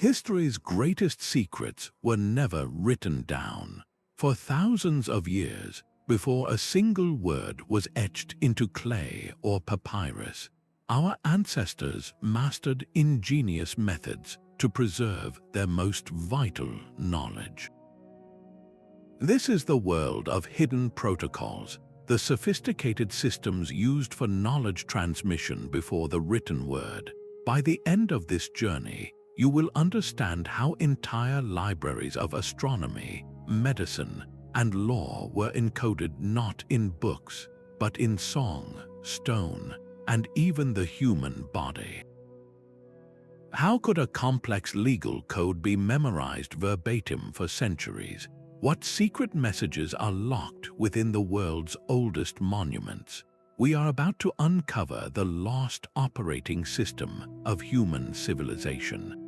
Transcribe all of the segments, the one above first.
History's greatest secrets were never written down. For thousands of years, before a single word was etched into clay or papyrus, our ancestors mastered ingenious methods to preserve their most vital knowledge. This is the world of hidden protocols, the sophisticated systems used for knowledge transmission before the written word. By the end of this journey, you will understand how entire libraries of astronomy, medicine, and law were encoded not in books, but in song, stone, and even the human body. How could a complex legal code be memorized verbatim for centuries? What secret messages are locked within the world's oldest monuments? We are about to uncover the lost operating system of human civilization.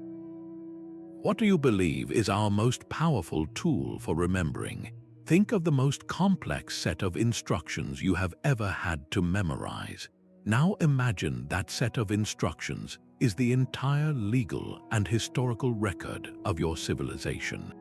What do you believe is our most powerful tool for remembering? Think of the most complex set of instructions you have ever had to memorize. Now imagine that set of instructions is the entire legal and historical record of your civilization.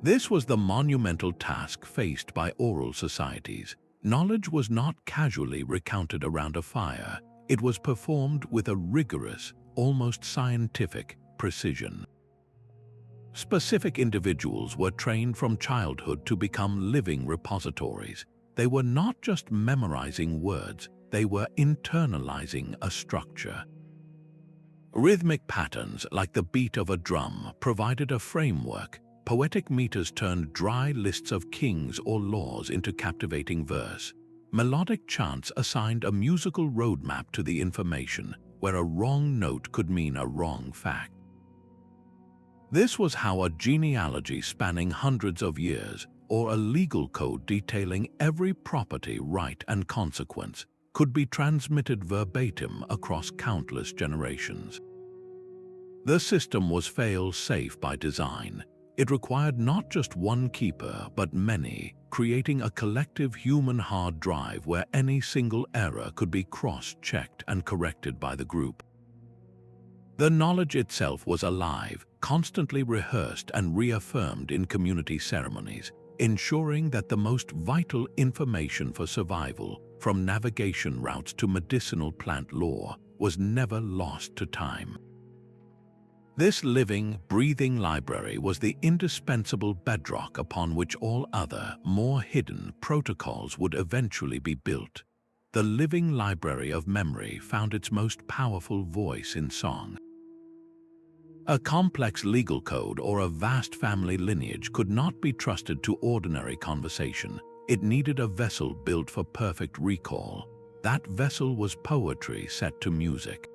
This was the monumental task faced by oral societies. Knowledge was not casually recounted around a fire. It was performed with a rigorous, almost scientific precision. Specific individuals were trained from childhood to become living repositories. They were not just memorizing words, they were internalizing a structure. Rhythmic patterns like the beat of a drum provided a framework. Poetic meters turned dry lists of kings or laws into captivating verse. Melodic chants assigned a musical roadmap to the information, where a wrong note could mean a wrong fact. This was how a genealogy spanning hundreds of years, or a legal code detailing every property, right, and consequence, could be transmitted verbatim across countless generations. The system was fail-safe by design. It required not just one keeper, but many, creating a collective human hard drive where any single error could be cross-checked and corrected by the group. The knowledge itself was alive, constantly rehearsed and reaffirmed in community ceremonies, ensuring that the most vital information for survival, from navigation routes to medicinal plant lore, was never lost to time. This living, breathing library was the indispensable bedrock upon which all other, more hidden protocols would eventually be built. The living library of memory found its most powerful voice in song. A complex legal code or a vast family lineage could not be trusted to ordinary conversation. It needed a vessel built for perfect recall. That vessel was poetry set to music.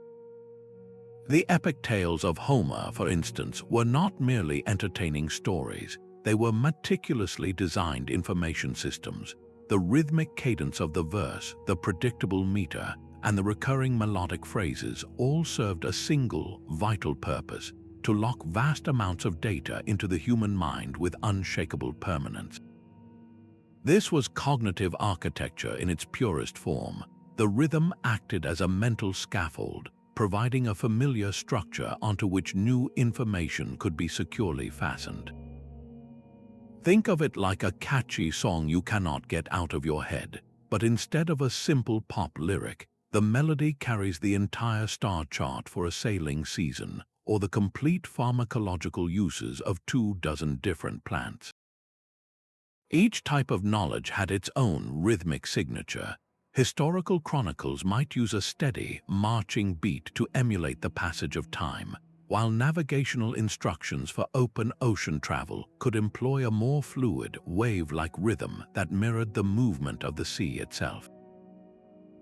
The epic tales of Homer, for instance, were not merely entertaining stories. They were meticulously designed information systems. The rhythmic cadence of the verse, the predictable meter, and the recurring melodic phrases all served a single, vital purpose: to lock vast amounts of data into the human mind with unshakable permanence. This was cognitive architecture in its purest form. The rhythm acted as a mental scaffold, providing a familiar structure onto which new information could be securely fastened. Think of it like a catchy song you cannot get out of your head, but instead of a simple pop lyric, the melody carries the entire star chart for a sailing season, or the complete pharmacological uses of 24 different plants. Each type of knowledge had its own rhythmic signature. Historical chronicles might use a steady, marching beat to emulate the passage of time, while navigational instructions for open ocean travel could employ a more fluid, wave-like rhythm that mirrored the movement of the sea itself.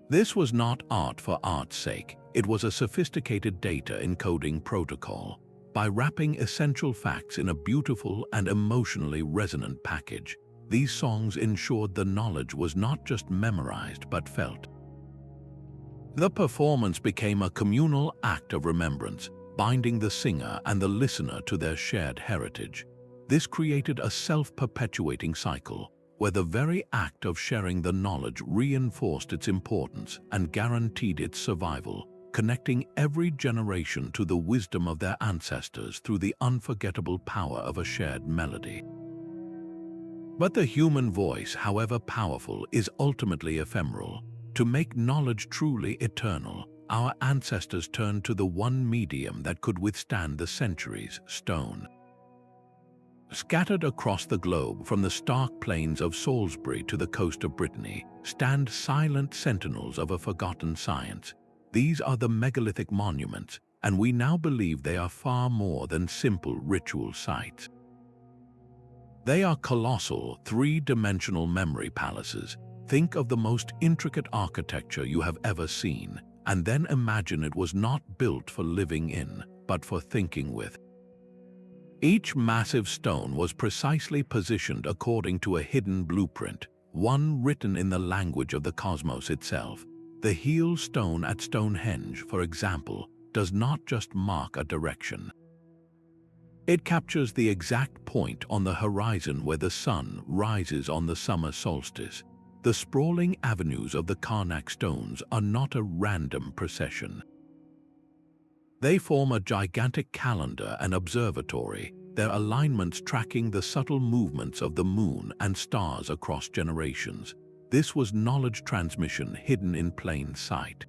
This was not art for art's sake. It was a sophisticated data encoding protocol. By wrapping essential facts in a beautiful and emotionally resonant package, these songs ensured the knowledge was not just memorized but felt. The performance became a communal act of remembrance, binding the singer and the listener to their shared heritage. This created a self-perpetuating cycle, where the very act of sharing the knowledge reinforced its importance and guaranteed its survival, connecting every generation to the wisdom of their ancestors through the unforgettable power of a shared melody. But the human voice, however powerful, is ultimately ephemeral. To make knowledge truly eternal, our ancestors turned to the one medium that could withstand the centuries: stone. Scattered across the globe, from the stark plains of Salisbury to the coast of Brittany, stand silent sentinels of a forgotten science. These are the megalithic monuments, and we now believe they are far more than simple ritual sites. They are colossal, three-dimensional memory palaces. Think of the most intricate architecture you have ever seen, and then imagine it was not built for living in, but for thinking with. Each massive stone was precisely positioned according to a hidden blueprint, one written in the language of the cosmos itself. The heel stone at Stonehenge, for example, does not just mark a direction. It captures the exact point on the horizon where the sun rises on the summer solstice. The sprawling avenues of the Karnak stones are not a random procession. They form a gigantic calendar and observatory, their alignments tracking the subtle movements of the moon and stars across generations. This was knowledge transmission hidden in plain sight.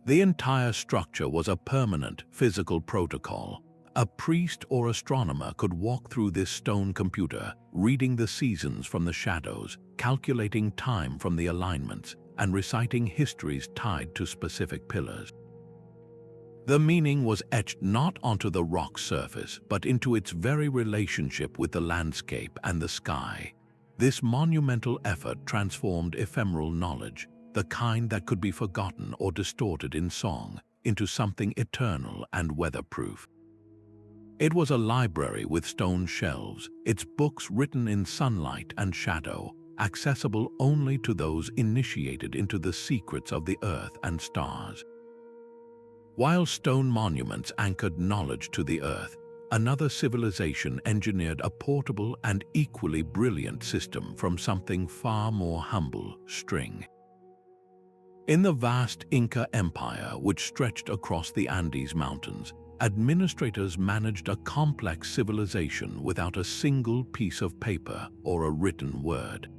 The entire structure was a permanent physical protocol. A priest or astronomer could walk through this stone computer, reading the seasons from the shadows, calculating time from the alignments, and reciting histories tied to specific pillars. The meaning was etched not onto the rock surface, but into its very relationship with the landscape and the sky. This monumental effort transformed ephemeral knowledge, the kind that could be forgotten or distorted in song, into something eternal and weatherproof. It was a library with stone shelves, its books written in sunlight and shadow, accessible only to those initiated into the secrets of the earth and stars. While stone monuments anchored knowledge to the earth, another civilization engineered a portable and equally brilliant system from something far more humble: string. In the vast Inca Empire, which stretched across the Andes Mountains, administrators managed a complex civilization without a single piece of paper or a written word.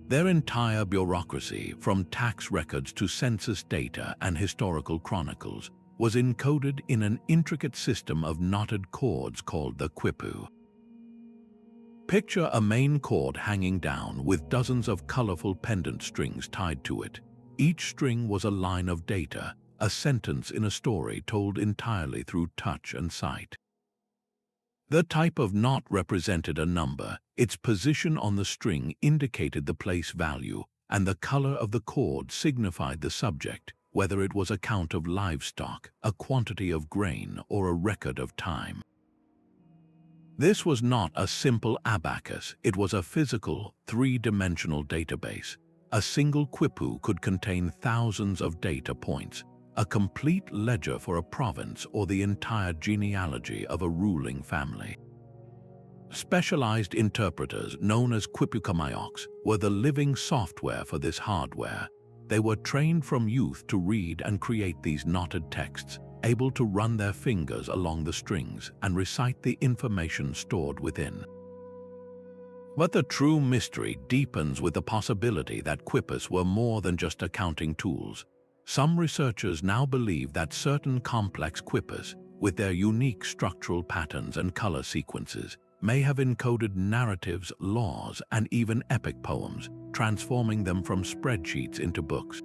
Their entire bureaucracy, from tax records to census data and historical chronicles, was encoded in an intricate system of knotted cords called the Quipu. Picture a main cord hanging down with dozens of colorful pendant strings tied to it. Each string was a line of data, a sentence in a story told entirely through touch and sight. The type of knot represented a number, its position on the string indicated the place value, and the color of the cord signified the subject, whether it was a count of livestock, a quantity of grain, or a record of time. This was not a simple abacus, it was a physical, three-dimensional database. A single quipu could contain thousands of data points, a complete ledger for a province or the entire genealogy of a ruling family. Specialized interpreters, known as quipukamayaks, were the living software for this hardware. They were trained from youth to read and create these knotted texts, able to run their fingers along the strings and recite the information stored within. But the true mystery deepens with the possibility that quipus were more than just accounting tools. Some researchers now believe that certain complex quipus, with their unique structural patterns and color sequences, may have encoded narratives, laws, and even epic poems, transforming them from spreadsheets into books.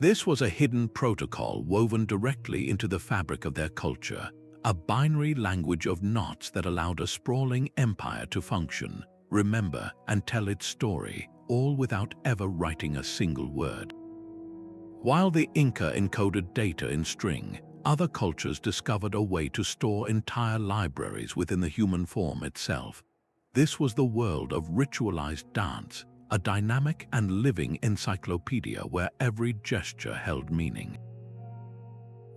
This was a hidden protocol woven directly into the fabric of their culture, a binary language of knots that allowed a sprawling empire to function, remember, and tell its story, all without ever writing a single word. While the Inca encoded data in string, other cultures discovered a way to store entire libraries within the human form itself. This was the world of ritualized dance, a dynamic and living encyclopedia where every gesture held meaning.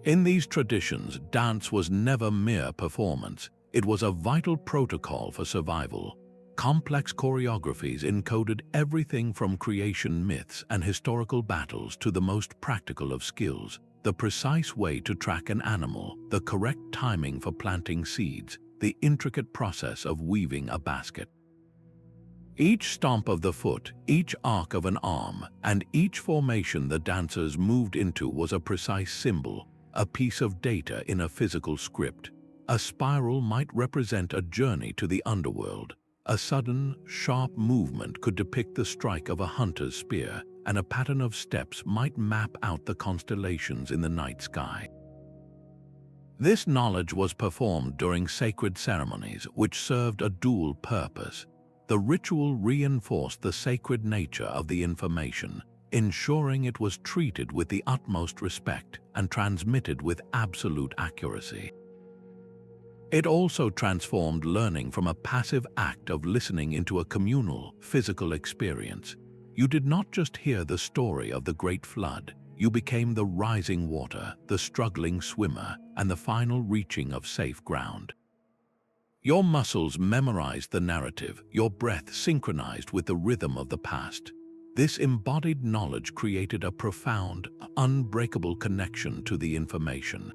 In these traditions, dance was never mere performance. It was a vital protocol for survival. Complex choreographies encoded everything from creation myths and historical battles to the most practical of skills, the precise way to track an animal, the correct timing for planting seeds, the intricate process of weaving a basket. Each stomp of the foot, each arc of an arm, and each formation the dancers moved into was a precise symbol, a piece of data in a physical script. A spiral might represent a journey to the underworld. A sudden, sharp movement could depict the strike of a hunter's spear, and a pattern of steps might map out the constellations in the night sky. This knowledge was performed during sacred ceremonies, which served a dual purpose. The ritual reinforced the sacred nature of the information, ensuring it was treated with the utmost respect and transmitted with absolute accuracy. It also transformed learning from a passive act of listening into a communal, physical experience. You did not just hear the story of the Great Flood, you became the rising water, the struggling swimmer, and the final reaching of safe ground. Your muscles memorized the narrative, your breath synchronized with the rhythm of the past. This embodied knowledge created a profound, unbreakable connection to the information.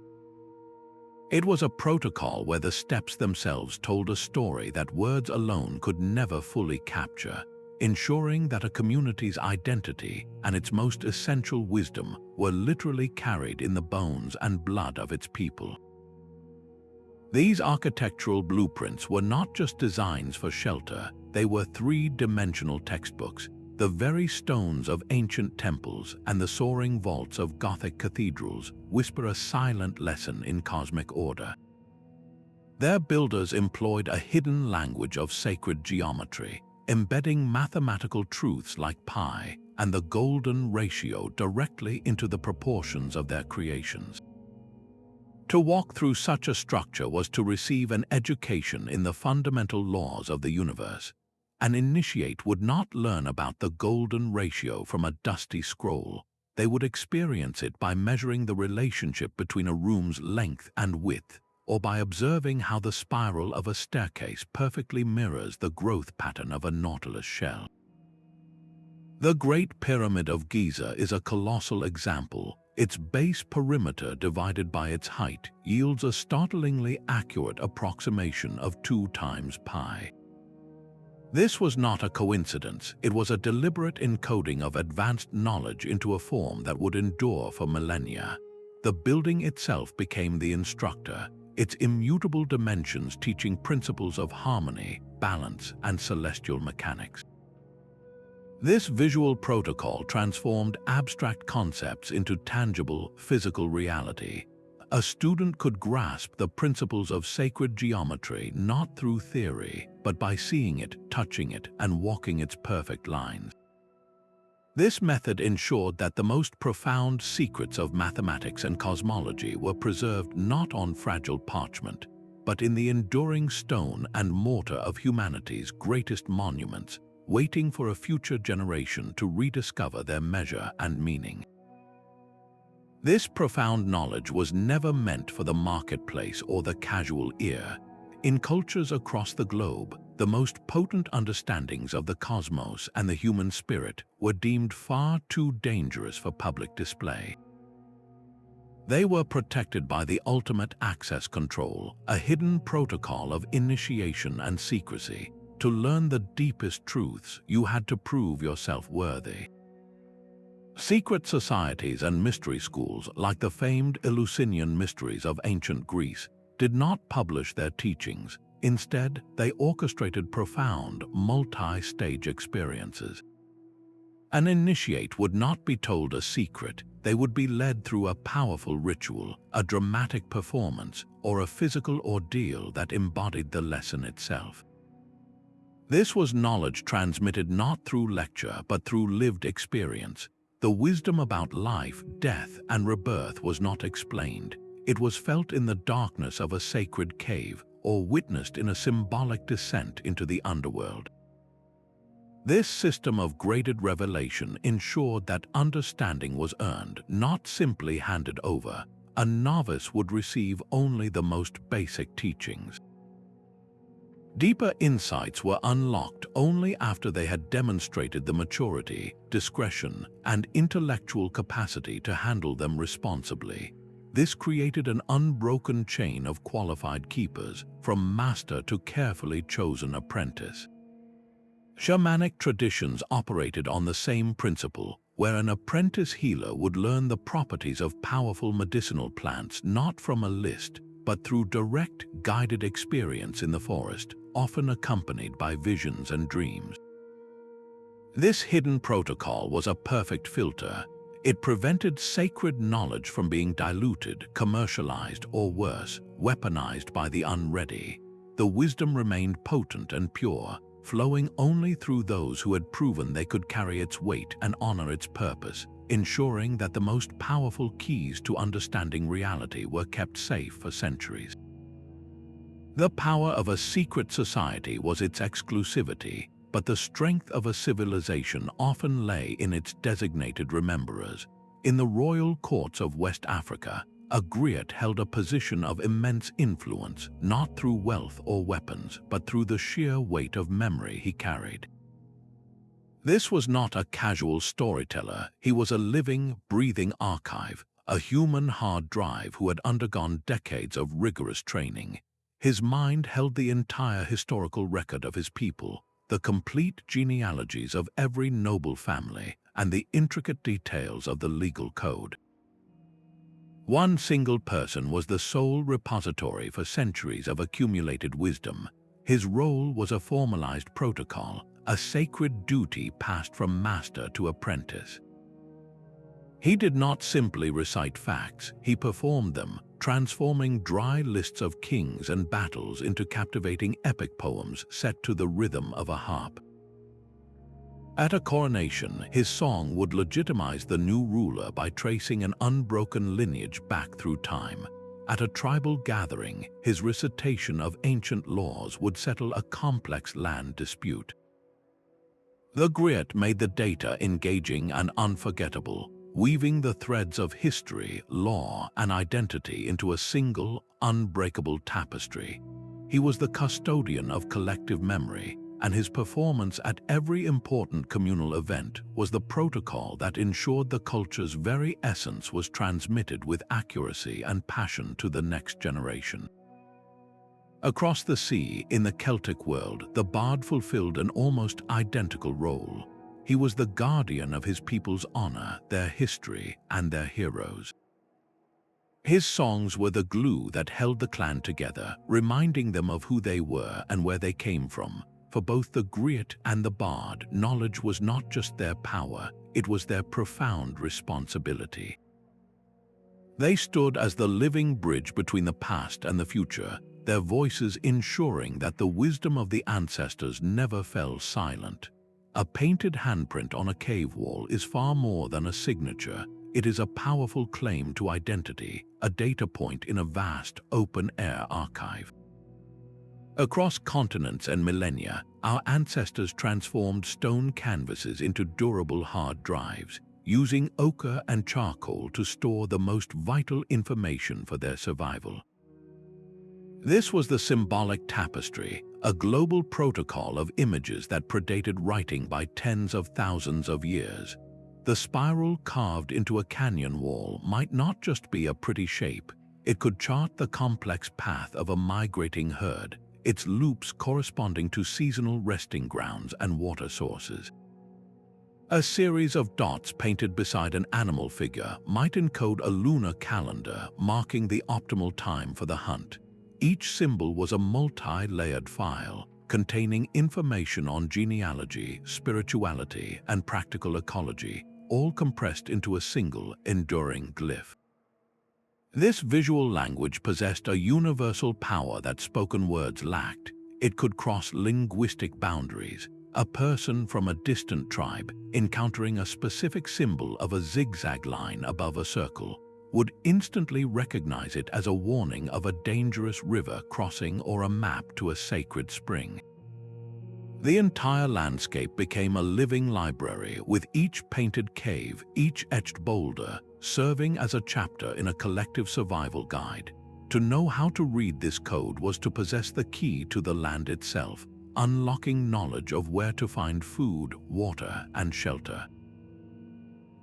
It was a protocol where the steps themselves told a story that words alone could never fully capture, ensuring that a community's identity and its most essential wisdom were literally carried in the bones and blood of its people. These architectural blueprints were not just designs for shelter, they were three-dimensional textbooks. The very stones of ancient temples and the soaring vaults of Gothic cathedrals whisper a silent lesson in cosmic order. Their builders employed a hidden language of sacred geometry, embedding mathematical truths like pi and the golden ratio directly into the proportions of their creations. To walk through such a structure was to receive an education in the fundamental laws of the universe. An initiate would not learn about the golden ratio from a dusty scroll. They would experience it by measuring the relationship between a room's length and width, or by observing how the spiral of a staircase perfectly mirrors the growth pattern of a nautilus shell. The Great Pyramid of Giza is a colossal example. Its base perimeter divided by its height yields a startlingly accurate approximation of 2 times pi. This was not a coincidence, it was a deliberate encoding of advanced knowledge into a form that would endure for millennia. The building itself became the instructor, its immutable dimensions teaching principles of harmony, balance, and celestial mechanics. This visual protocol transformed abstract concepts into tangible, physical reality. A student could grasp the principles of sacred geometry not through theory, but by seeing it, touching it, and walking its perfect lines. This method ensured that the most profound secrets of mathematics and cosmology were preserved not on fragile parchment, but in the enduring stone and mortar of humanity's greatest monuments, waiting for a future generation to rediscover their measure and meaning. This profound knowledge was never meant for the marketplace or the casual ear. In cultures across the globe, the most potent understandings of the cosmos and the human spirit were deemed far too dangerous for public display. They were protected by the ultimate access control, a hidden protocol of initiation and secrecy. To learn the deepest truths, you had to prove yourself worthy. Secret societies and mystery schools, like the famed Eleusinian mysteries of ancient Greece, did not publish their teachings. Instead, they orchestrated profound, multi-stage experiences. An initiate would not be told a secret, they would be led through a powerful ritual, a dramatic performance, or a physical ordeal that embodied the lesson itself. This was knowledge transmitted not through lecture but through lived experience. The wisdom about life, death, and rebirth was not explained. It was felt in the darkness of a sacred cave or witnessed in a symbolic descent into the underworld. This system of graded revelation ensured that understanding was earned, not simply handed over. A novice would receive only the most basic teachings. Deeper insights were unlocked only after they had demonstrated the maturity, discretion, and intellectual capacity to handle them responsibly. This created an unbroken chain of qualified keepers, from master to carefully chosen apprentice. Shamanic traditions operated on the same principle, where an apprentice healer would learn the properties of powerful medicinal plants not from a list, but through direct, guided experience in the forest, often accompanied by visions and dreams. This hidden protocol was a perfect filter. It prevented sacred knowledge from being diluted, commercialized, or worse, weaponized by the unready. The wisdom remained potent and pure, flowing only through those who had proven they could carry its weight and honor its purpose, ensuring that the most powerful keys to understanding reality were kept safe for centuries. The power of a secret society was its exclusivity, but the strength of a civilization often lay in its designated rememberers. In the royal courts of West Africa, a griot held a position of immense influence, not through wealth or weapons, but through the sheer weight of memory he carried. This was not a casual storyteller, he was a living, breathing archive, a human hard drive who had undergone decades of rigorous training. His mind held the entire historical record of his people, the complete genealogies of every noble family, and the intricate details of the legal code. One single person was the sole repository for centuries of accumulated wisdom. His role was a formalized protocol, a sacred duty passed from master to apprentice. He did not simply recite facts, he performed them, transforming dry lists of kings and battles into captivating epic poems set to the rhythm of a harp. At a coronation, his song would legitimize the new ruler by tracing an unbroken lineage back through time. At a tribal gathering, his recitation of ancient laws would settle a complex land dispute. The griot made the data engaging and unforgettable, weaving the threads of history, law, and identity into a single, unbreakable tapestry. He was the custodian of collective memory, and his performance at every important communal event was the protocol that ensured the culture's very essence was transmitted with accuracy and passion to the next generation. Across the sea, in the Celtic world, the bard fulfilled an almost identical role. He was the guardian of his people's honor, their history, and their heroes. His songs were the glue that held the clan together, reminding them of who they were and where they came from. For both the griot and the bard, knowledge was not just their power, it was their profound responsibility. They stood as the living bridge between the past and the future, their voices ensuring that the wisdom of the ancestors never fell silent. A painted handprint on a cave wall is far more than a signature. It is a powerful claim to identity, a data point in a vast, open-air archive. Across continents and millennia, our ancestors transformed stone canvases into durable hard drives, using ochre and charcoal to store the most vital information for their survival. This was the symbolic tapestry, a global protocol of images that predated writing by tens of thousands of years. The spiral carved into a canyon wall might not just be a pretty shape, it could chart the complex path of a migrating herd, its loops corresponding to seasonal resting grounds and water sources. A series of dots painted beside an animal figure might encode a lunar calendar marking the optimal time for the hunt. Each symbol was a multi-layered file containing information on genealogy, spirituality, and practical ecology, all compressed into a single, enduring glyph. This visual language possessed a universal power that spoken words lacked. It could cross linguistic boundaries. A person from a distant tribe, encountering a specific symbol of a zigzag line above a circle, would instantly recognize it as a warning of a dangerous river crossing or a map to a sacred spring. The entire landscape became a living library, with each painted cave, each etched boulder, serving as a chapter in a collective survival guide. To know how to read this code was to possess the key to the land itself, unlocking knowledge of where to find food, water, and shelter.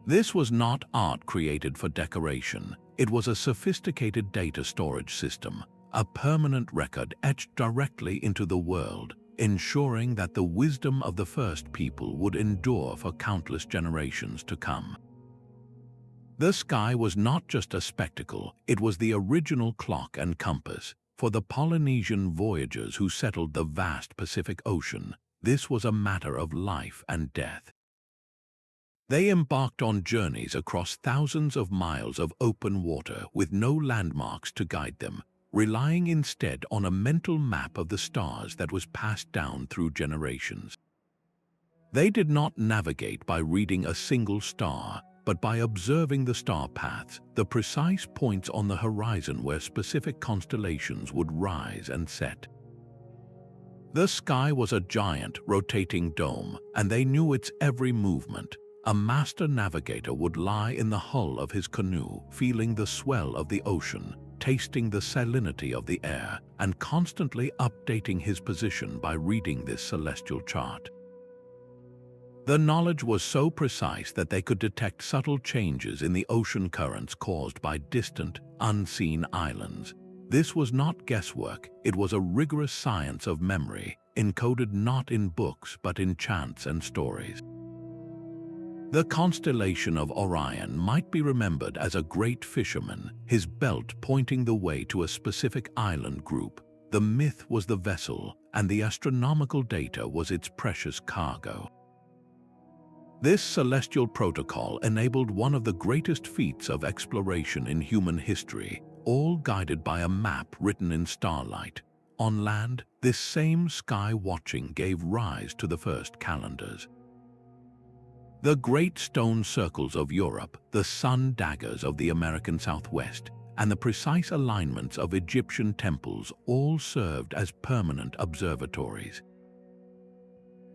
This was not art created for decoration. It was a sophisticated data storage system, a permanent record etched directly into the world, ensuring that the wisdom of the first people would endure for countless generations to come. The sky was not just a spectacle, it was the original clock and compass. For the Polynesian voyagers who settled the vast Pacific Ocean, this was a matter of life and death. They embarked on journeys across thousands of miles of open water with no landmarks to guide them, relying instead on a mental map of the stars that was passed down through generations. They did not navigate by reading a single star, but by observing the star paths, the precise points on the horizon where specific constellations would rise and set. The sky was a giant, rotating dome, and they knew its every movement. A master navigator would lie in the hull of his canoe, feeling the swell of the ocean, tasting the salinity of the air, and constantly updating his position by reading this celestial chart. The knowledge was so precise that they could detect subtle changes in the ocean currents caused by distant, unseen islands. This was not guesswork, it was a rigorous science of memory, encoded not in books but in chants and stories. The constellation of Orion might be remembered as a great fisherman, his belt pointing the way to a specific island group. The myth was the vessel, and the astronomical data was its precious cargo. This celestial protocol enabled one of the greatest feats of exploration in human history, all guided by a map written in starlight. On land, this same sky watching gave rise to the first calendars. The great stone circles of Europe, the sun daggers of the American Southwest, and the precise alignments of Egyptian temples all served as permanent observatories.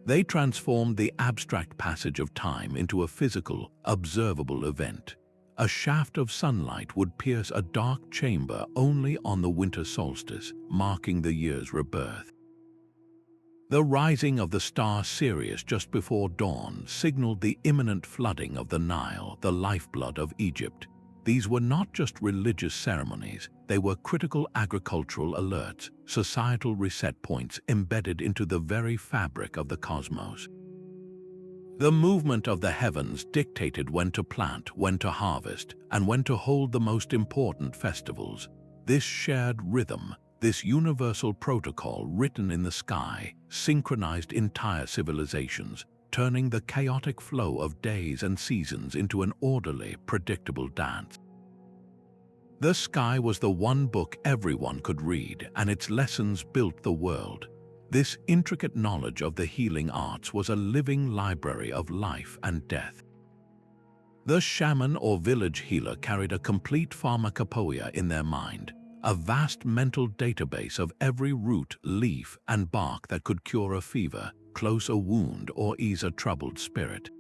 They transformed the abstract passage of time into a physical, observable event. A shaft of sunlight would pierce a dark chamber only on the winter solstice, marking the year's rebirth. The rising of the star Sirius just before dawn signaled the imminent flooding of the Nile, the lifeblood of Egypt. These were not just religious ceremonies, they were critical agricultural alerts, societal reset points embedded into the very fabric of the cosmos. The movement of the heavens dictated when to plant, when to harvest, and when to hold the most important festivals. This shared rhythm, this universal protocol written in the sky, synchronized entire civilizations, turning the chaotic flow of days and seasons into an orderly, predictable dance. The sky was the one book everyone could read, and its lessons built the world. This intricate knowledge of the healing arts was a living library of life and death. The shaman or village healer carried a complete pharmacopoeia in their mind, a vast mental database of every root, leaf, and bark that could cure a fever, close a wound, or ease a troubled spirit.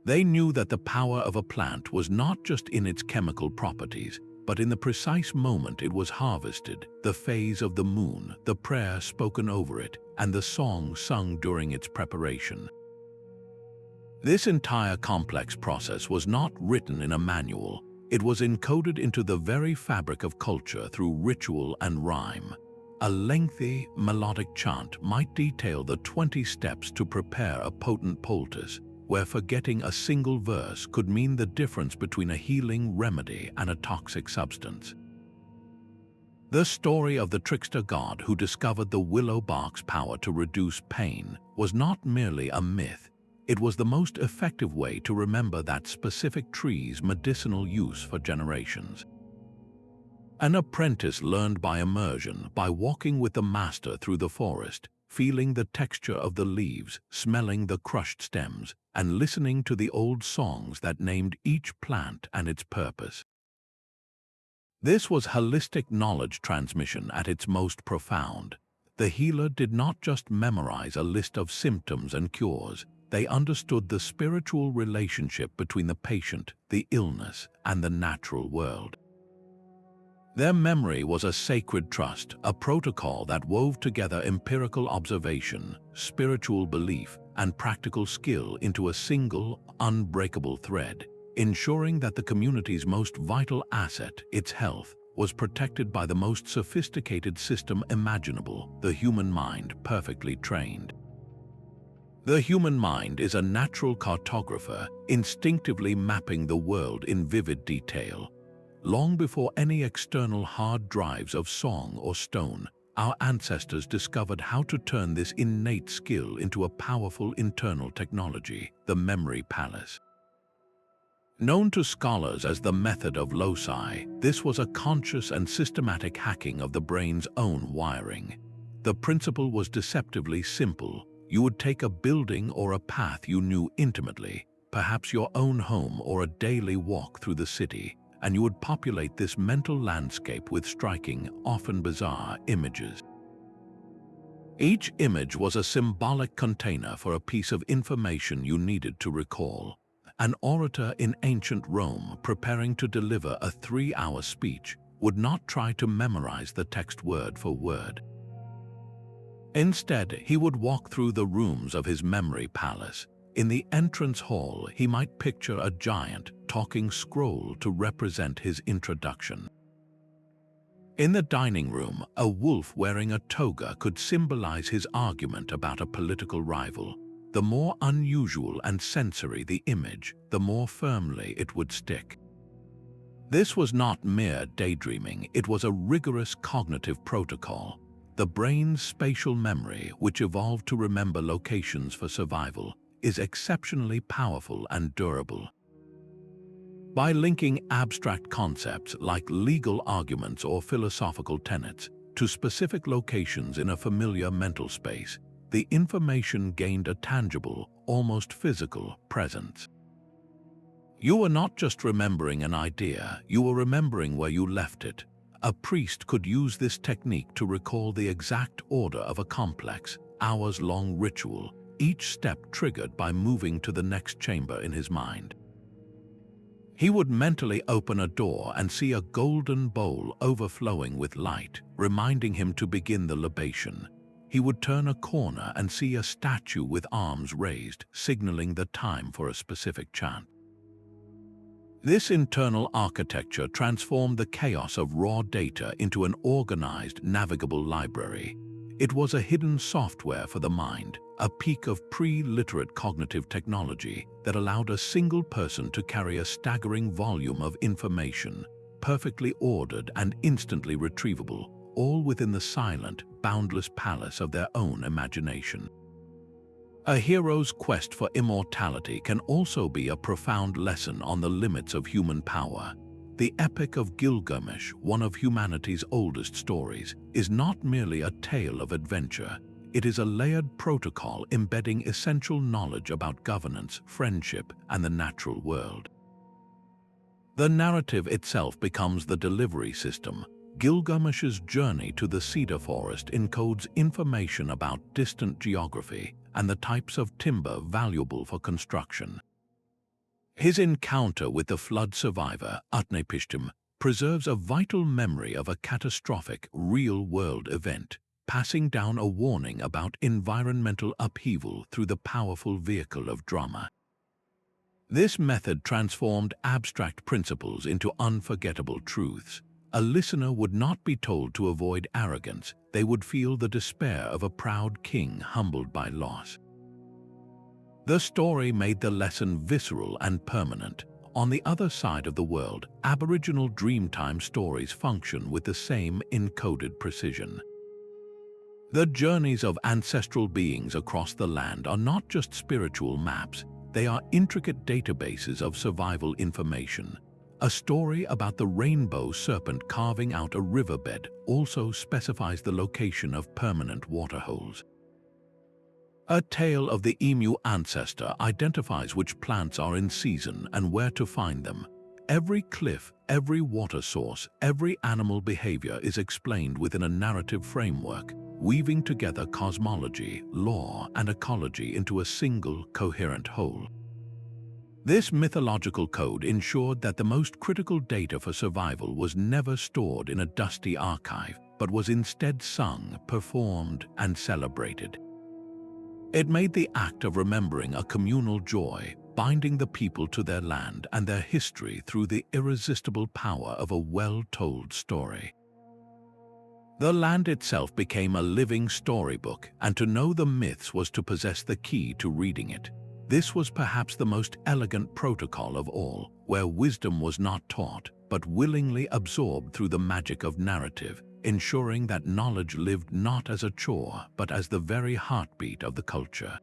They knew that the power of a plant was not just in its chemical properties, but in the precise moment it was harvested, the phase of the moon, the prayer spoken over it, and the song sung during its preparation. This entire complex process was not written in a manual. It was encoded into the very fabric of culture through ritual and rhyme. A lengthy, melodic chant might detail the 20 steps to prepare a potent poultice, where forgetting a single verse could mean the difference between a healing remedy and a toxic substance. The story of the trickster god who discovered the willow bark's power to reduce pain was not merely a myth. It was the most effective way to remember that specific tree's medicinal use for generations. An apprentice learned by immersion, by walking with the master through the forest, feeling the texture of the leaves, smelling the crushed stems, and listening to the old songs that named each plant and its purpose. This was holistic knowledge transmission at its most profound. The healer did not just memorize a list of symptoms and cures. They understood the spiritual relationship between the patient, the illness, and the natural world. Their memory was a sacred trust, a protocol that wove together empirical observation, spiritual belief, and practical skill into a single, unbreakable thread, ensuring that the community's most vital asset, its health, was protected by the most sophisticated system imaginable, the human mind perfectly trained. The human mind is a natural cartographer, instinctively mapping the world in vivid detail. Long before any external hard drives of song or stone, our ancestors discovered how to turn this innate skill into a powerful internal technology, the memory palace. Known to scholars as the method of loci, this was a conscious and systematic hacking of the brain's own wiring. The principle was deceptively simple. You would take a building or a path you knew intimately, perhaps your own home or a daily walk through the city, and you would populate this mental landscape with striking, often bizarre, images. Each image was a symbolic container for a piece of information you needed to recall. An orator in ancient Rome preparing to deliver a 3-hour speech would not try to memorize the text word for word. Instead, he would walk through the rooms of his memory palace. In the entrance hall, he might picture a giant talking scroll to represent his introduction. In the dining room, a wolf wearing a toga could symbolize his argument about a political rival. The more unusual and sensory the image, the more firmly it would stick. This was not mere daydreaming, it was a rigorous cognitive protocol. The brain's spatial memory, which evolved to remember locations for survival, is exceptionally powerful and durable. By linking abstract concepts like legal arguments or philosophical tenets to specific locations in a familiar mental space, the information gained a tangible, almost physical presence. You were not just remembering an idea, you were remembering where you left it. A priest could use this technique to recall the exact order of a complex, hours-long ritual, each step triggered by moving to the next chamber in his mind. He would mentally open a door and see a golden bowl overflowing with light, reminding him to begin the libation. He would turn a corner and see a statue with arms raised, signaling the time for a specific chant. This internal architecture transformed the chaos of raw data into an organized, navigable library. It was a hidden software for the mind, a peak of pre-literate cognitive technology that allowed a single person to carry a staggering volume of information, perfectly ordered and instantly retrievable, all within the silent, boundless palace of their own imagination. A hero's quest for immortality can also be a profound lesson on the limits of human power. The Epic of Gilgamesh, one of humanity's oldest stories, is not merely a tale of adventure. It is a layered protocol embedding essential knowledge about governance, friendship, and the natural world. The narrative itself becomes the delivery system. Gilgamesh's journey to the cedar forest encodes information about distant geography and the types of timber valuable for construction. His encounter with the flood survivor, Utnapishtim, preserves a vital memory of a catastrophic, real-world event, passing down a warning about environmental upheaval through the powerful vehicle of drama. This method transformed abstract principles into unforgettable truths. A listener would not be told to avoid arrogance, they would feel the despair of a proud king humbled by loss. The story made the lesson visceral and permanent. On the other side of the world, Aboriginal Dreamtime stories function with the same encoded precision. The journeys of ancestral beings across the land are not just spiritual maps, they are intricate databases of survival information. A story about the rainbow serpent carving out a riverbed also specifies the location of permanent waterholes. A tale of the emu ancestor identifies which plants are in season and where to find them. Every cliff, every water source, every animal behavior is explained within a narrative framework, weaving together cosmology, law, and ecology into a single, coherent whole. This mythological code ensured that the most critical data for survival was never stored in a dusty archive, but was instead sung, performed, and celebrated. It made the act of remembering a communal joy, binding the people to their land and their history through the irresistible power of a well-told story. The land itself became a living storybook, and to know the myths was to possess the key to reading it. This was perhaps the most elegant protocol of all, where wisdom was not taught, but willingly absorbed through the magic of narrative, ensuring that knowledge lived not as a chore, but as the very heartbeat of the culture.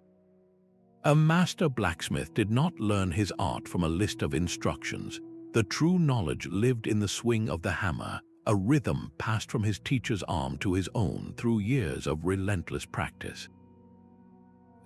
A master blacksmith did not learn his art from a list of instructions. The true knowledge lived in the swing of the hammer, a rhythm passed from his teacher's arm to his own through years of relentless practice.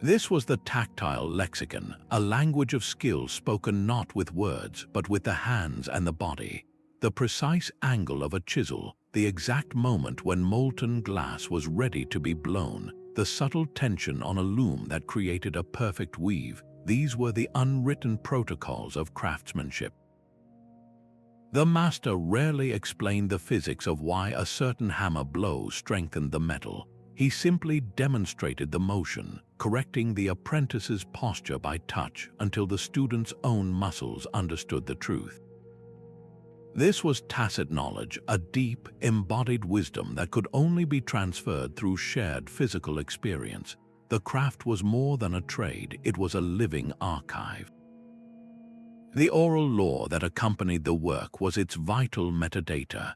This was the tactile lexicon, a language of skill spoken not with words, but with the hands and the body. The precise angle of a chisel, the exact moment when molten glass was ready to be blown, the subtle tension on a loom that created a perfect weave, these were the unwritten protocols of craftsmanship. The master rarely explained the physics of why a certain hammer blow strengthened the metal. He simply demonstrated the motion, correcting the apprentice's posture by touch until the student's own muscles understood the truth. This was tacit knowledge, a deep, embodied wisdom that could only be transferred through shared physical experience. The craft was more than a trade, it was a living archive. The oral lore that accompanied the work was its vital metadata.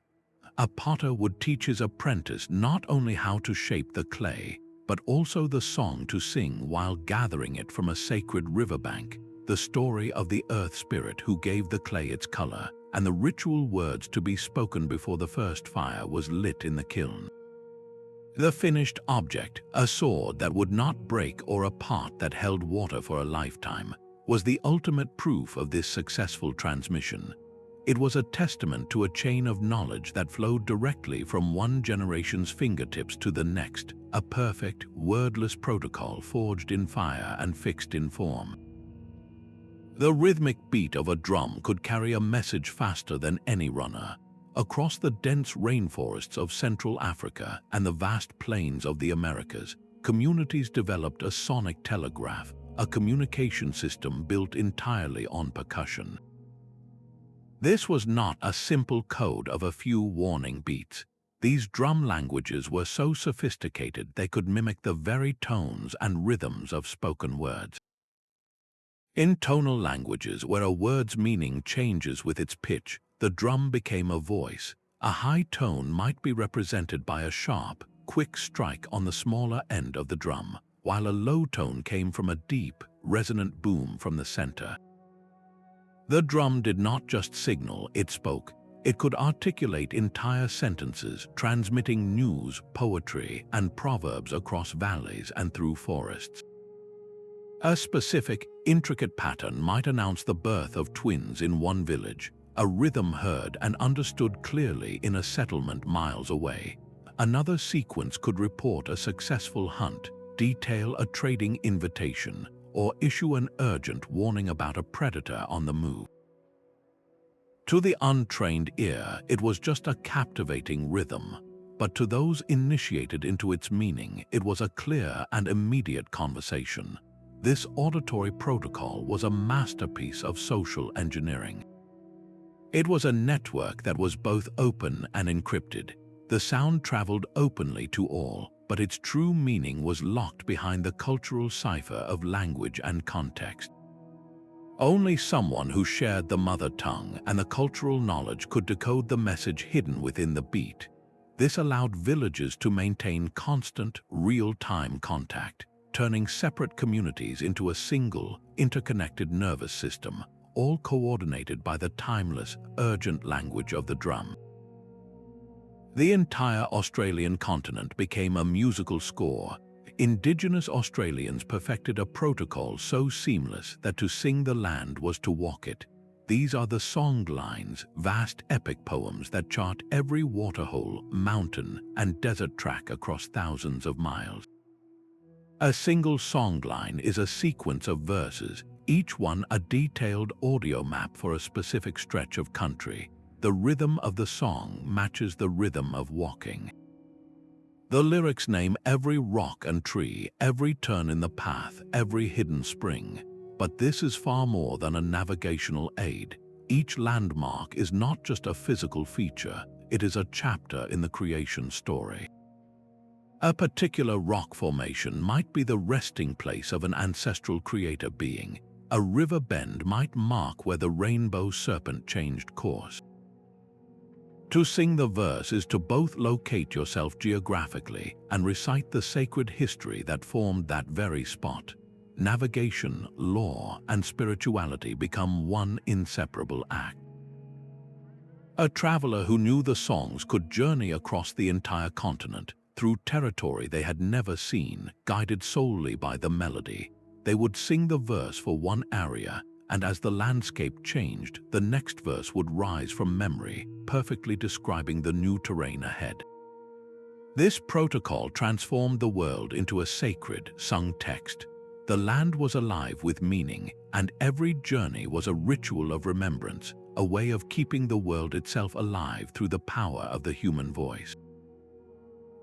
A potter would teach his apprentice not only how to shape the clay, but also the song to sing while gathering it from a sacred riverbank, the story of the earth spirit who gave the clay its color, and the ritual words to be spoken before the first fire was lit in the kiln. The finished object, a sword that would not break or a pot that held water for a lifetime, was the ultimate proof of this successful transmission. It was a testament to a chain of knowledge that flowed directly from one generation's fingertips to the next, a perfect, wordless protocol forged in fire and fixed in form. The rhythmic beat of a drum could carry a message faster than any runner. Across the dense rainforests of Central Africa and the vast plains of the Americas, communities developed a sonic telegraph, a communication system built entirely on percussion. This was not a simple code of a few warning beats. These drum languages were so sophisticated they could mimic the very tones and rhythms of spoken words. In tonal languages, where a word's meaning changes with its pitch, the drum became a voice. A high tone might be represented by a sharp, quick strike on the smaller end of the drum, while a low tone came from a deep, resonant boom from the center. The drum did not just signal, it spoke. It could articulate entire sentences, transmitting news, poetry, and proverbs across valleys and through forests. A specific, intricate pattern might announce the birth of twins in one village, a rhythm heard and understood clearly in a settlement miles away. Another sequence could report a successful hunt, detail a trading invitation, or issue an urgent warning about a predator on the move. To the untrained ear, it was just a captivating rhythm, but to those initiated into its meaning, it was a clear and immediate conversation. This auditory protocol was a masterpiece of social engineering. It was a network that was both open and encrypted. The sound traveled openly to all, but its true meaning was locked behind the cultural cipher of language and context. Only someone who shared the mother tongue and the cultural knowledge could decode the message hidden within the beat. This allowed villages to maintain constant, real-time contact, turning separate communities into a single, interconnected nervous system, all coordinated by the timeless, urgent language of the drum. The entire Australian continent became a musical score. Indigenous Australians perfected a protocol so seamless that to sing the land was to walk it. These are the Songlines, vast epic poems that chart every waterhole, mountain, and desert track across thousands of miles. A single songline is a sequence of verses, each one a detailed audio map for a specific stretch of country. The rhythm of the song matches the rhythm of walking. The lyrics name every rock and tree, every turn in the path, every hidden spring. But this is far more than a navigational aid. Each landmark is not just a physical feature, it is a chapter in the creation story. A particular rock formation might be the resting place of an ancestral creator being. A river bend might mark where the rainbow serpent changed course. To sing the verse is to both locate yourself geographically and recite the sacred history that formed that very spot. Navigation, law, and spirituality become one inseparable act. A traveler who knew the songs could journey across the entire continent, through territory they had never seen, guided solely by the melody. They would sing the verse for one area, and as the landscape changed, the next verse would rise from memory, perfectly describing the new terrain ahead. This protocol transformed the world into a sacred, sung text. The land was alive with meaning, and every journey was a ritual of remembrance, a way of keeping the world itself alive through the power of the human voice.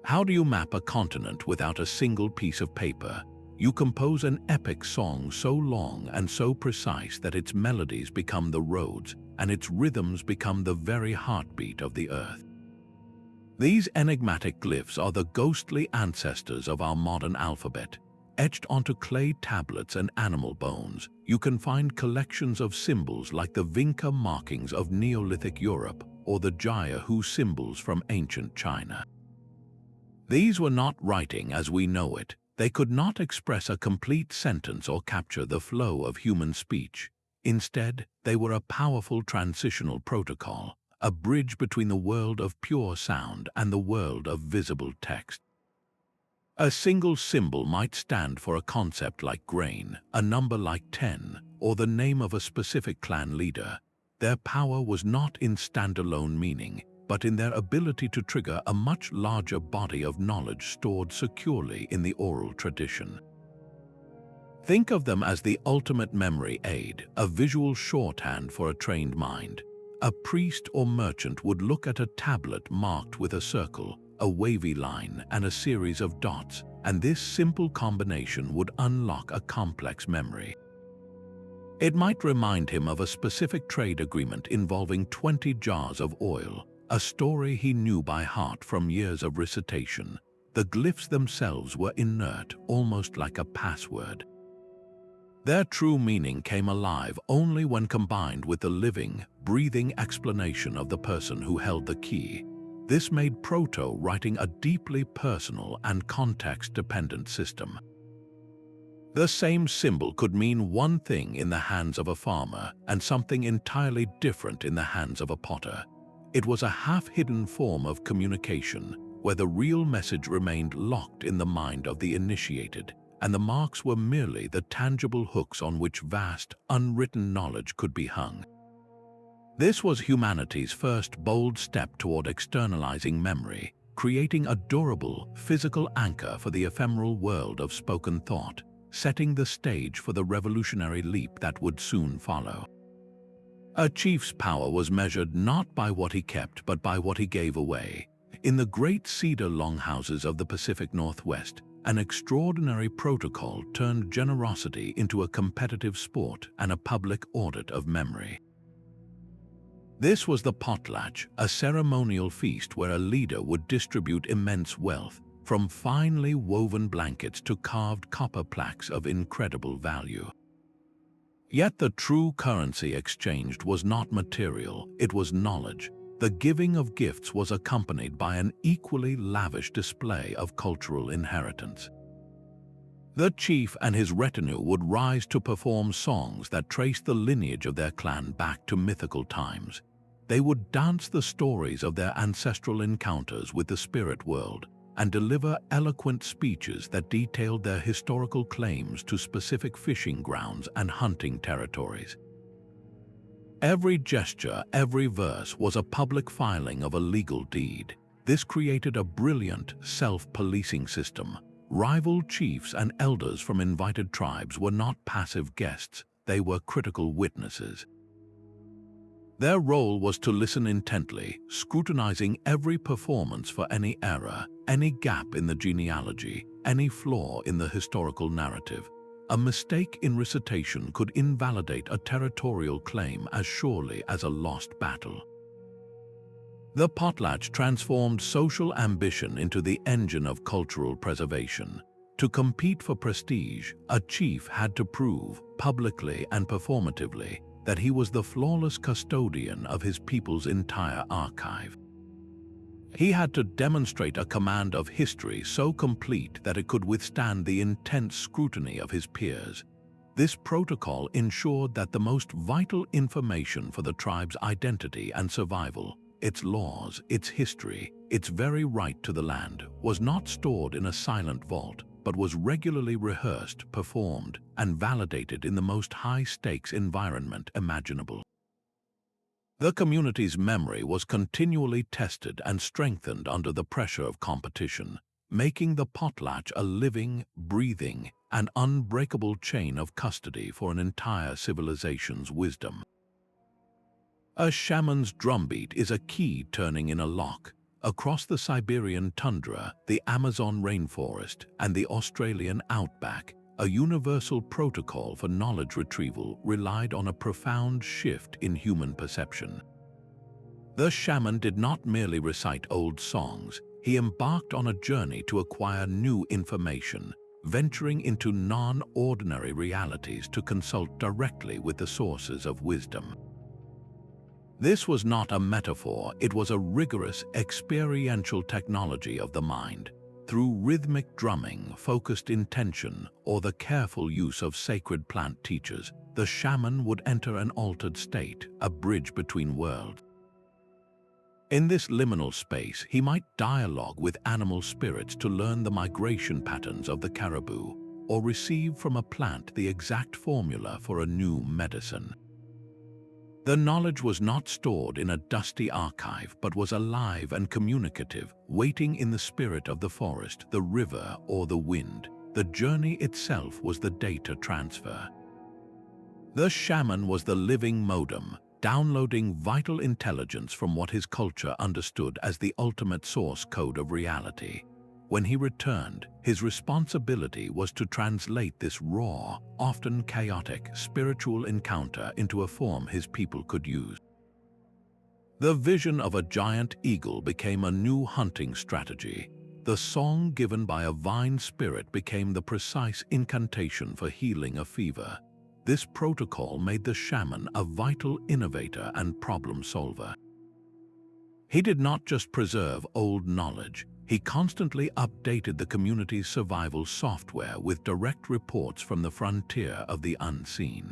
How do you map a continent without a single piece of paper? You compose an epic song so long and so precise that its melodies become the roads and its rhythms become the very heartbeat of the earth. These enigmatic glyphs are the ghostly ancestors of our modern alphabet. Etched onto clay tablets and animal bones, you can find collections of symbols like the Inca markings of Neolithic Europe or the Jiahu symbols from ancient China. These were not writing as we know it. They could not express a complete sentence or capture the flow of human speech. Instead, they were a powerful transitional protocol, a bridge between the world of pure sound and the world of visible text. A single symbol might stand for a concept like grain, a number like 10, or the name of a specific clan leader. Their power was not in standalone meaning, but in their ability to trigger a much larger body of knowledge stored securely in the oral tradition. Think of them as the ultimate memory aid, a visual shorthand for a trained mind. A priest or merchant would look at a tablet marked with a circle, a wavy line, and a series of dots, and this simple combination would unlock a complex memory. It might remind him of a specific trade agreement involving 20 jars of oil, a story he knew by heart from years of recitation. The glyphs themselves were inert, almost like a password. Their true meaning came alive only when combined with the living, breathing explanation of the person who held the key. This made Proto-Writing a deeply personal and context-dependent system. The same symbol could mean one thing in the hands of a farmer and something entirely different in the hands of a potter. It was a half-hidden form of communication where the real message remained locked in the mind of the initiated, and the marks were merely the tangible hooks on which vast, unwritten knowledge could be hung. This was humanity's first bold step toward externalizing memory, creating a durable, physical anchor for the ephemeral world of spoken thought, setting the stage for the revolutionary leap that would soon follow. A chief's power was measured not by what he kept but by what he gave away. In the great cedar longhouses of the Pacific Northwest, an extraordinary protocol turned generosity into a competitive sport and a public audit of memory. This was the potlatch, a ceremonial feast where a leader would distribute immense wealth, from finely woven blankets to carved copper plaques of incredible value. Yet the true currency exchanged was not material, it was knowledge. The giving of gifts was accompanied by an equally lavish display of cultural inheritance. The chief and his retinue would rise to perform songs that traced the lineage of their clan back to mythical times. They would dance the stories of their ancestral encounters with the spirit world and deliver eloquent speeches that detailed their historical claims to specific fishing grounds and hunting territories. Every gesture, every verse was a public filing of a legal deed. This created a brilliant, self-policing system. Rival chiefs and elders from invited tribes were not passive guests. they were critical witnesses. Their role was to listen intently, scrutinizing every performance for any error, any gap in the genealogy, any flaw in the historical narrative. A mistake in recitation could invalidate a territorial claim as surely as a lost battle. The potlatch transformed social ambition into the engine of cultural preservation. To compete for prestige, a chief had to prove, publicly and performatively, that he was the flawless custodian of his people's entire archive. He had to demonstrate a command of history so complete that it could withstand the intense scrutiny of his peers. This protocol ensured that the most vital information for the tribe's identity and survival, its laws, its history, its very right to the land, was not stored in a silent vault, but was regularly rehearsed, performed, and validated in the most high-stakes environment imaginable. The community's memory was continually tested and strengthened under the pressure of competition, making the potlatch a living, breathing, and unbreakable chain of custody for an entire civilization's wisdom. A shaman's drumbeat is a key turning in a lock. Across the Siberian tundra, the Amazon rainforest, and the Australian outback, a universal protocol for knowledge retrieval relied on a profound shift in human perception. The shaman did not merely recite old songs, he embarked on a journey to acquire new information, venturing into non-ordinary realities to consult directly with the sources of wisdom. This was not a metaphor, it was a rigorous, experiential technology of the mind. Through rhythmic drumming, focused intention, or the careful use of sacred plant teachers, the shaman would enter an altered state, a bridge between worlds. In this liminal space, he might dialogue with animal spirits to learn the migration patterns of the caribou, or receive from a plant the exact formula for a new medicine. The knowledge was not stored in a dusty archive, but was alive and communicative, waiting in the spirit of the forest, the river, or the wind. The journey itself was the data transfer. The shaman was the living modem, downloading vital intelligence from what his culture understood as the ultimate source code of reality. When he returned, his responsibility was to translate this raw, often chaotic, spiritual encounter into a form his people could use. The vision of a giant eagle became a new hunting strategy. The song given by a vine spirit became the precise incantation for healing a fever. This protocol made the shaman a vital innovator and problem solver. He did not just preserve old knowledge, he constantly updated the community's survival software with direct reports from the frontier of the unseen.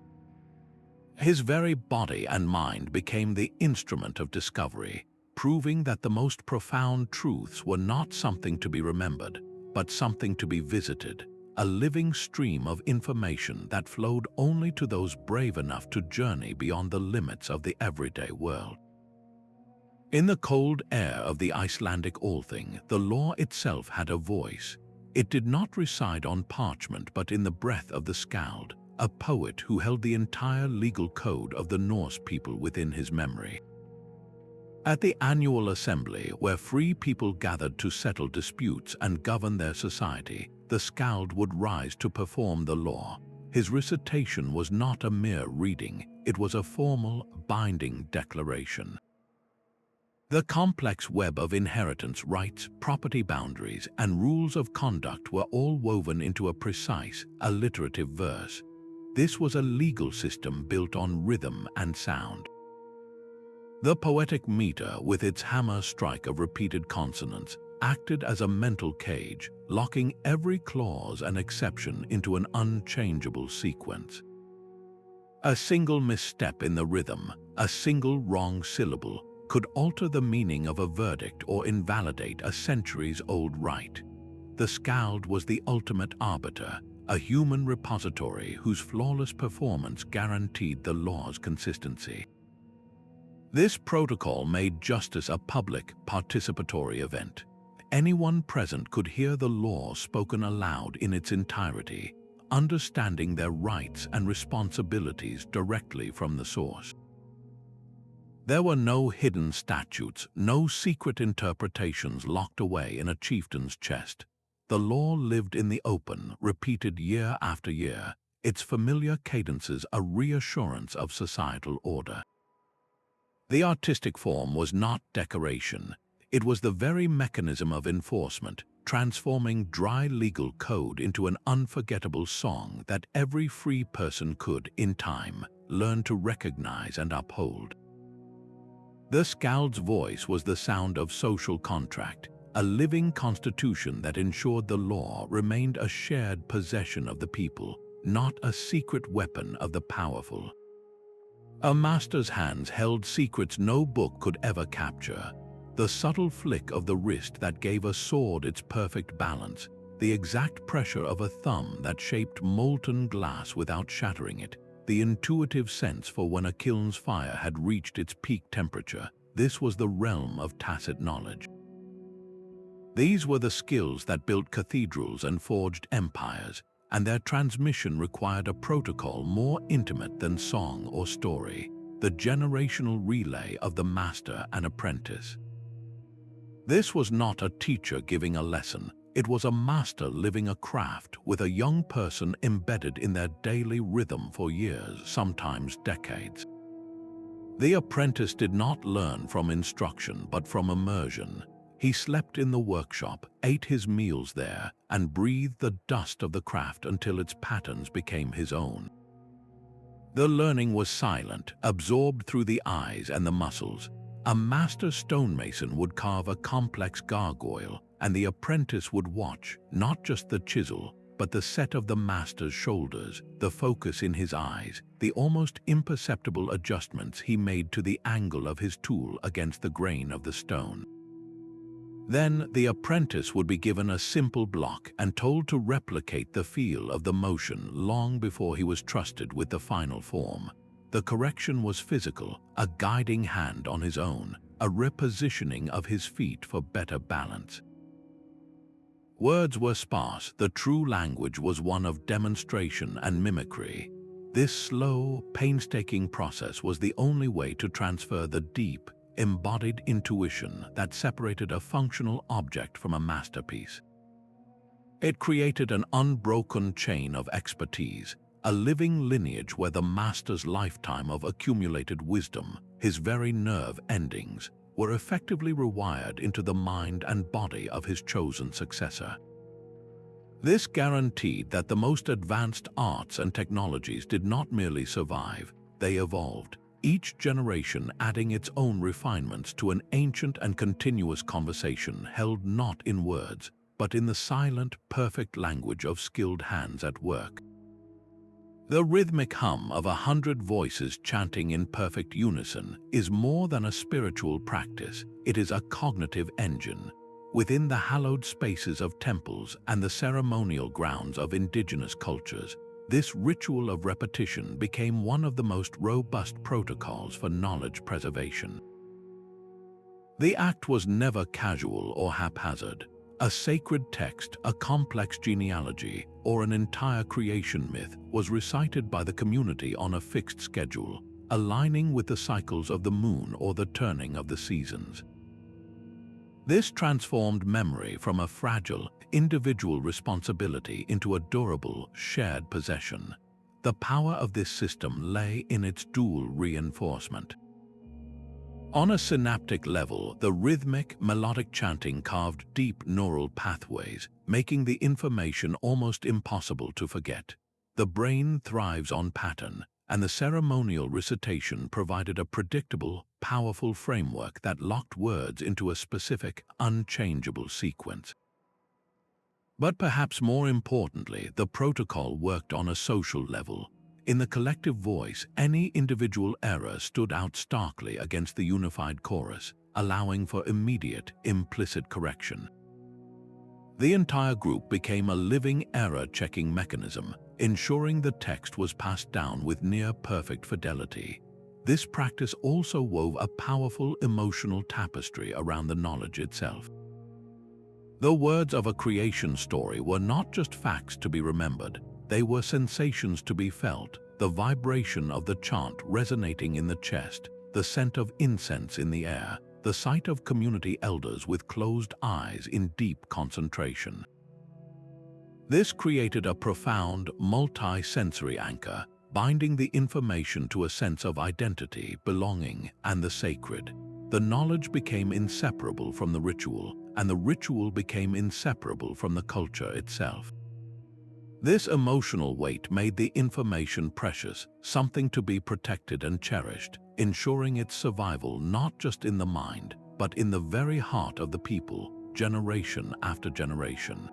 His very body and mind became the instrument of discovery, proving that the most profound truths were not something to be remembered, but something to be visited, a living stream of information that flowed only to those brave enough to journey beyond the limits of the everyday world. In the cold air of the Icelandic Althing, the law itself had a voice. It did not reside on parchment but in the breath of the skald, a poet who held the entire legal code of the Norse people within his memory. At the annual assembly, where free people gathered to settle disputes and govern their society, the skald would rise to perform the law. His recitation was not a mere reading, it was a formal, binding declaration. The complex web of inheritance rights, property boundaries, and rules of conduct were all woven into a precise, alliterative verse. This was a legal system built on rhythm and sound. The poetic meter, with its hammer strike of repeated consonants, acted as a mental cage, locking every clause and exception into an unchangeable sequence. A single misstep in the rhythm, a single wrong syllable, could alter the meaning of a verdict or invalidate a centuries-old right. The skald was the ultimate arbiter, a human repository whose flawless performance guaranteed the law's consistency. This protocol made justice a public, participatory event. Anyone present could hear the law spoken aloud in its entirety, understanding their rights and responsibilities directly from the source. There were no hidden statutes, no secret interpretations locked away in a chieftain's chest. The law lived in the open, repeated year after year, its familiar cadences a reassurance of societal order. The artistic form was not decoration. It was the very mechanism of enforcement, transforming dry legal code into an unforgettable song that every free person could, in time, learn to recognize and uphold. The skald's voice was the sound of social contract, a living constitution that ensured the law remained a shared possession of the people, not a secret weapon of the powerful. A master's hands held secrets no book could ever capture. The subtle flick of the wrist that gave a sword its perfect balance, the exact pressure of a thumb that shaped molten glass without shattering it, the intuitive sense for when a kiln's fire had reached its peak temperature. This was the realm of tacit knowledge. These were the skills that built cathedrals and forged empires, and their transmission required a protocol more intimate than song or story, the generational relay of the master and apprentice. This was not a teacher giving a lesson. It was a master living a craft with a young person embedded in their daily rhythm for years, sometimes decades. The apprentice did not learn from instruction but from immersion. He slept in the workshop, ate his meals there, and breathed the dust of the craft until its patterns became his own. The learning was silent, absorbed through the eyes and the muscles. A master stonemason would carve a complex gargoyle, and the apprentice would watch, not just the chisel, but the set of the master's shoulders, the focus in his eyes, the almost imperceptible adjustments he made to the angle of his tool against the grain of the stone. Then the apprentice would be given a simple block and told to replicate the feel of the motion long before he was trusted with the final form. The correction was physical, a guiding hand on his own, a repositioning of his feet for better balance. Words were sparse. The true language was one of demonstration and mimicry. This slow, painstaking process was the only way to transfer the deep, embodied intuition that separated a functional object from a masterpiece. It created an unbroken chain of expertise, a living lineage where the master's lifetime of accumulated wisdom, his very nerve endings, were effectively rewired into the mind and body of his chosen successor. This guaranteed that the most advanced arts and technologies did not merely survive, they evolved, each generation adding its own refinements to an ancient and continuous conversation held not in words, but in the silent, perfect language of skilled hands at work. The rhythmic hum of 100 voices chanting in perfect unison is more than a spiritual practice. It is a cognitive engine. Within the hallowed spaces of temples and the ceremonial grounds of indigenous cultures, this ritual of repetition became one of the most robust protocols for knowledge preservation. The act was never casual or haphazard. A sacred text, a complex genealogy, or an entire creation myth was recited by the community on a fixed schedule, aligning with the cycles of the moon or the turning of the seasons. This transformed memory from a fragile, individual responsibility into a durable, shared possession. The power of this system lay in its dual reinforcement. On a synaptic level, the rhythmic, melodic chanting carved deep neural pathways, making the information almost impossible to forget. The brain thrives on pattern, and the ceremonial recitation provided a predictable, powerful framework that locked words into a specific, unchangeable sequence. But perhaps more importantly, the protocol worked on a social level. In the collective voice, any individual error stood out starkly against the unified chorus, allowing for immediate, implicit correction. The entire group became a living error-checking mechanism, ensuring the text was passed down with near-perfect fidelity. This practice also wove a powerful emotional tapestry around the knowledge itself. The words of a creation story were not just facts to be remembered. They were sensations to be felt, the vibration of the chant resonating in the chest, the scent of incense in the air, the sight of community elders with closed eyes in deep concentration. This created a profound, multi-sensory anchor, binding the information to a sense of identity, belonging, and the sacred. The knowledge became inseparable from the ritual, and the ritual became inseparable from the culture itself. This emotional weight made the information precious, something to be protected and cherished, ensuring its survival not just in the mind, but in the very heart of the people, generation after generation.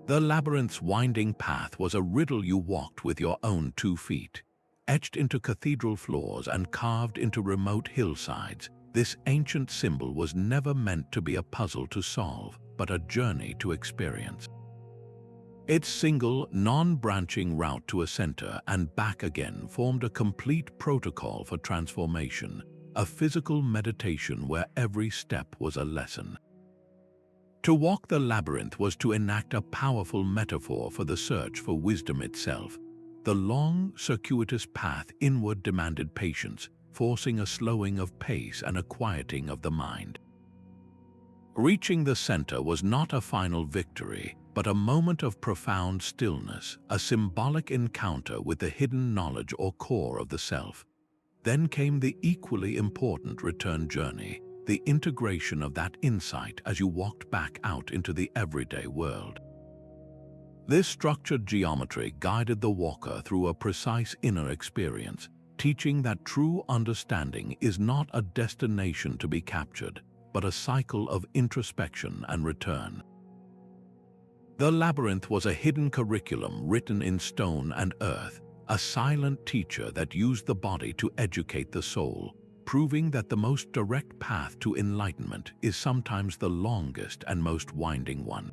The labyrinth's winding path was a riddle you walked with your own 2 feet. Etched into cathedral floors and carved into remote hillsides, this ancient symbol was never meant to be a puzzle to solve, but a journey to experience. Its single, non-branching route to a center and back again formed a complete protocol for transformation, a physical meditation where every step was a lesson. To walk the labyrinth was to enact a powerful metaphor for the search for wisdom itself. The long, circuitous path inward demanded patience, forcing a slowing of pace and a quieting of the mind. Reaching the center was not a final victory, but a moment of profound stillness, a symbolic encounter with the hidden knowledge or core of the self. Then came the equally important return journey, the integration of that insight as you walked back out into the everyday world. This structured geometry guided the walker through a precise inner experience, teaching that true understanding is not a destination to be captured, but a cycle of introspection and return. The labyrinth was a hidden curriculum written in stone and earth, a silent teacher that used the body to educate the soul, proving that the most direct path to enlightenment is sometimes the longest and most winding one.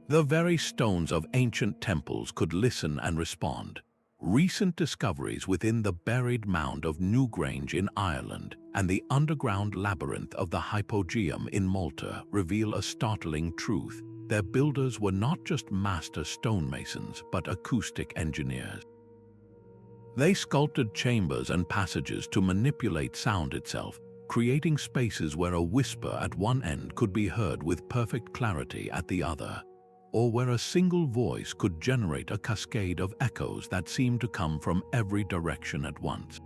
The very stones of ancient temples could listen and respond. Recent discoveries within the buried mound of Newgrange in Ireland and the underground labyrinth of the Hypogeum in Malta reveal a startling truth. Their builders were not just master stonemasons, but acoustic engineers. They sculpted chambers and passages to manipulate sound itself, creating spaces where a whisper at one end could be heard with perfect clarity at the other, or where a single voice could generate a cascade of echoes that seemed to come from every direction at once.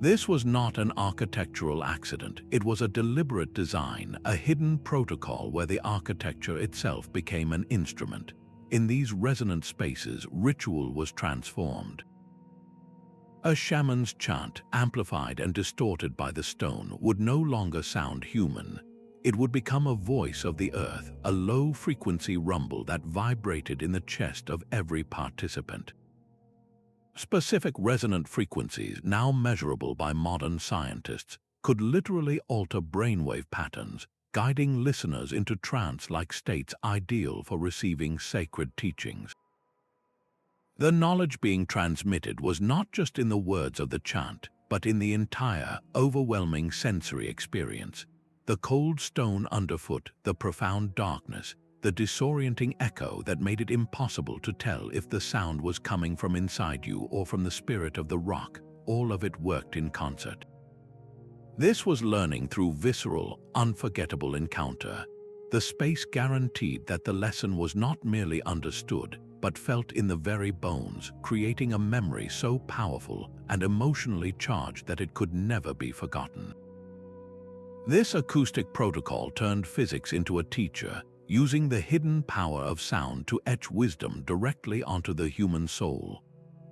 This was not an architectural accident, it was a deliberate design, a hidden protocol where the architecture itself became an instrument. In these resonant spaces, ritual was transformed. A shaman's chant, amplified and distorted by the stone, would no longer sound human. It would become a voice of the earth, a low-frequency rumble that vibrated in the chest of every participant. Specific resonant frequencies, now measurable by modern scientists, could literally alter brainwave patterns, guiding listeners into trance-like states ideal for receiving sacred teachings. The knowledge being transmitted was not just in the words of the chant, but in the entire, overwhelming sensory experience. The cold stone underfoot, the profound darkness, the disorienting echo that made it impossible to tell if the sound was coming from inside you or from the spirit of the rock, all of it worked in concert. This was learning through visceral, unforgettable encounter. The space guaranteed that the lesson was not merely understood, but felt in the very bones, creating a memory so powerful and emotionally charged that it could never be forgotten. This acoustic protocol turned physics into a teacher, using the hidden power of sound to etch wisdom directly onto the human soul.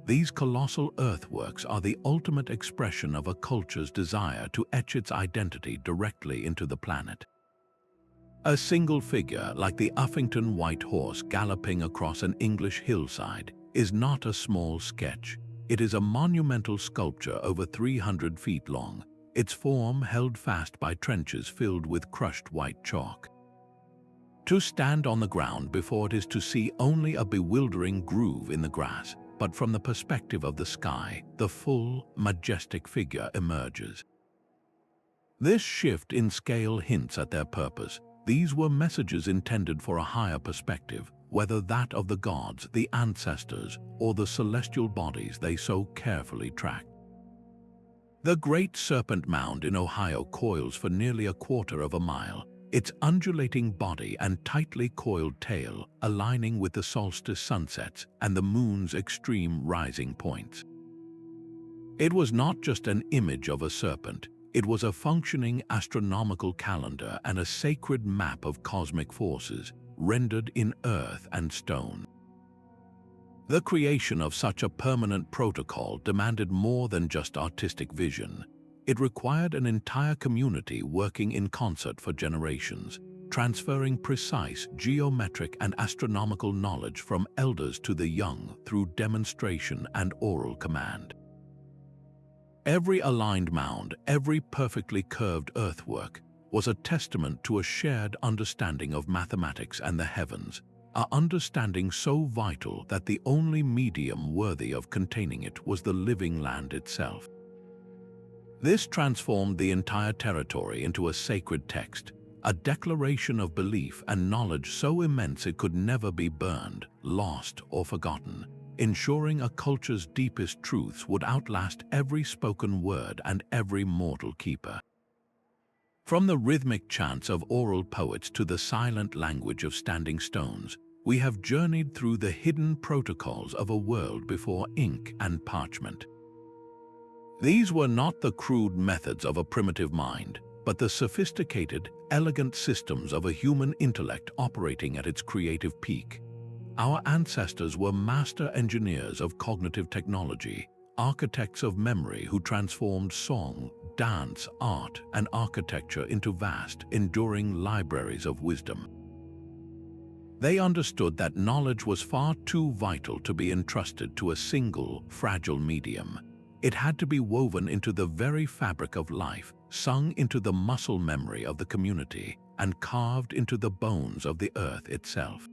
These colossal earthworks are the ultimate expression of a culture's desire to etch its identity directly into the planet. A single figure, like the Uffington white horse galloping across an English hillside, is not a small sketch. It is a monumental sculpture over 300 feet long, its form held fast by trenches filled with crushed white chalk. To stand on the ground before it is to see only a bewildering groove in the grass, but from the perspective of the sky, the full, majestic figure emerges. This shift in scale hints at their purpose. These were messages intended for a higher perspective, whether that of the gods, the ancestors, or the celestial bodies they so carefully tracked. The Great Serpent Mound in Ohio coils for nearly a quarter of a mile, its undulating body and tightly coiled tail aligning with the solstice sunsets and the moon's extreme rising points. It was not just an image of a serpent, it was a functioning astronomical calendar and a sacred map of cosmic forces, rendered in earth and stone. The creation of such a permanent protocol demanded more than just artistic vision. It required an entire community working in concert for generations, transferring precise geometric and astronomical knowledge from elders to the young through demonstration and oral command. Every aligned mound, every perfectly curved earthwork, was a testament to a shared understanding of mathematics and the heavens, an understanding so vital that the only medium worthy of containing it was the living land itself. This transformed the entire territory into a sacred text, a declaration of belief and knowledge so immense it could never be burned, lost, or forgotten, ensuring a culture's deepest truths would outlast every spoken word and every mortal keeper. From the rhythmic chants of oral poets to the silent language of standing stones, we have journeyed through the hidden protocols of a world before ink and parchment. These were not the crude methods of a primitive mind, but the sophisticated, elegant systems of a human intellect operating at its creative peak. Our ancestors were master engineers of cognitive technology, architects of memory who transformed song, dance, art, and architecture into vast, enduring libraries of wisdom. They understood that knowledge was far too vital to be entrusted to a single, fragile medium. It had to be woven into the very fabric of life, sung into the muscle memory of the community, and carved into the bones of the earth itself.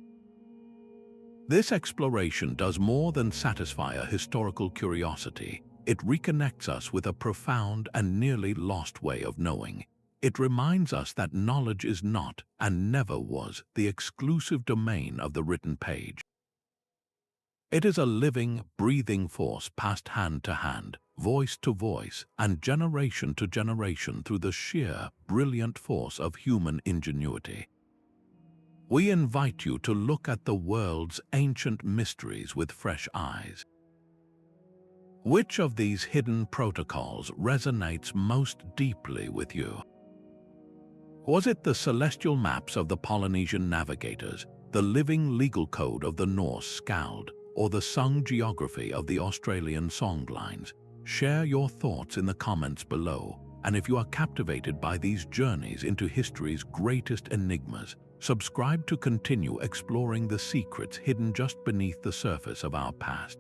This exploration does more than satisfy a historical curiosity. It reconnects us with a profound and nearly lost way of knowing. It reminds us that knowledge is not, and never was, the exclusive domain of the written page. It is a living, breathing force passed hand to hand, voice to voice, and generation to generation through the sheer, brilliant force of human ingenuity. We invite you to look at the world's ancient mysteries with fresh eyes. Which of these hidden protocols resonates most deeply with you? Was it the celestial maps of the Polynesian navigators, the living legal code of the Norse Skald, or the sung geography of the Australian songlines? Share your thoughts in the comments below, and if you are captivated by these journeys into history's greatest enigmas, subscribe to continue exploring the secrets hidden just beneath the surface of our past.